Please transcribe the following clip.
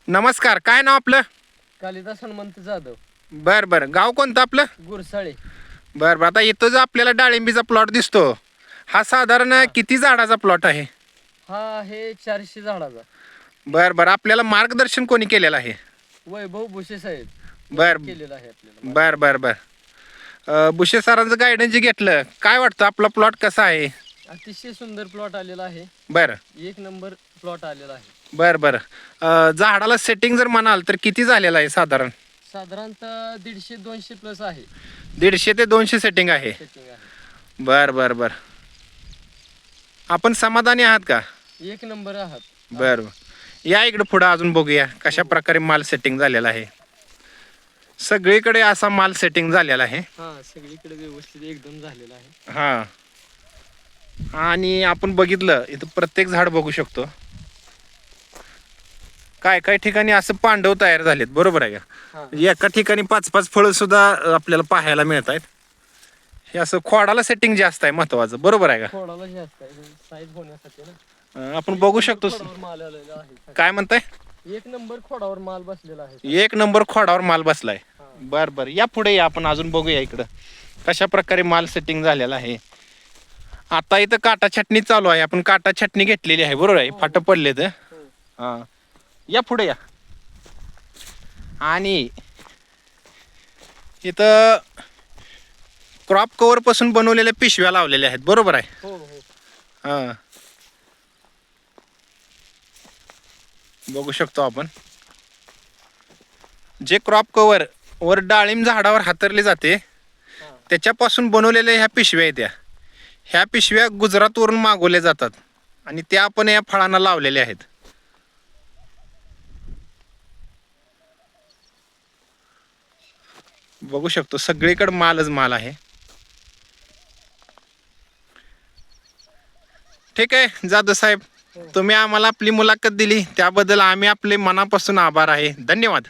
नमस्कार, काय नाव आपलं? कालिदास हनुमंत जाधव. बरं बरं, गाव कोणतं आपलं? गुरसाळे. बरं बरं, आता इथं जो आपल्याला डाळिंबीचा प्लॉट दिसतो, हा साधारण किती झाडाचा प्लॉट आहे? हा आहे 400 झाडाचा. बरं बरं, आपल्याला मार्गदर्शन कोणी केलेलं आहे? वैभव भुसे साहेब बर केलेलं आहे आपल्याला. बरं बरं बरं, बुशे सरांचं गायडन्स जे घेतलं, काय वाटतं आपला प्लॉट कसा आहे? अतिशय सुंदर प्लॉट आलेला आहे. बरं एक नंबर प्लॉट आलेला आहे. बरं बरं, झाडाला सेटिंग जर म्हणाल तर किती झालेलं आहे साधारण? साधारणतः 150-200 प्लस आहे 150 ते 200 सेटिंग आहे. सेटिंग आहे. बरं बरं बरं, आपण समाधानी आहात का? एक नंबर आहात. बरं, या इकडं पुढं अजून बघूया कशा प्रकारे माल सेटिंग झालेला आहे. सगळीकडे असा माल सेटिंग झालेला आहे. हा, सगळीकडे व्यवस्थित एकदम झालेला आहे. हा, आणि आपण बघितलं इथं प्रत्येक झाड बघू शकतो. काय काय ठिकाणी असं पांडव तयार झालेत, बरोबर आहे का? एका ठिकाणी 5-5 फळं सुद्धा आपल्याला पाहायला मिळत आहेत. हे असं खोडाला सेटिंग जास्त आहे महत्वाचं, बरोबर आहे का? खोडाला जास्त आहे साईज होण्यासाठी ना. आपण बघू शकतो. खोडावर माल आलेला आहे. काय म्हणताय? एक नंबर खोडावर माल बसलेला आहे. एक नंबर खोडावर माल बसलाय. बर बर, या पुढे या, आपण अजून बघूया इकडं कशा प्रकारे माल सेटिंग झालेला आहे. आता इथं काटा छटणी चालू आहे, आपण काटा छटणी घेतलेली आहे, बरोबर आहे? फाटं पडले तर. हा, या पुढे या. आणि इथं क्रॉप कव्हर पासून बनवलेल्या पिशव्या लावलेल्या आहेत, बरोबर आहे? हो हो. हा, बघू शकतो आपण जे क्रॉप कव्हर वर डाळिंब झाडावर हातरले जाते त्याच्यापासून बनवलेल्या ह्या पिशव्या आहेत. ह्या पिशव्या गुजरातवरून मागवल्या जातात आणि त्या आपण या फळांना लावलेल्या आहेत. बघू शकतो सगळीकडे मालच माल आहे. ठीक आहे जाधव साहेब, तुम्ही आम्हाला आपली मुलाखत दिली त्याबद्दल आम्ही आपले मनापासून आभार आहे. धन्यवाद.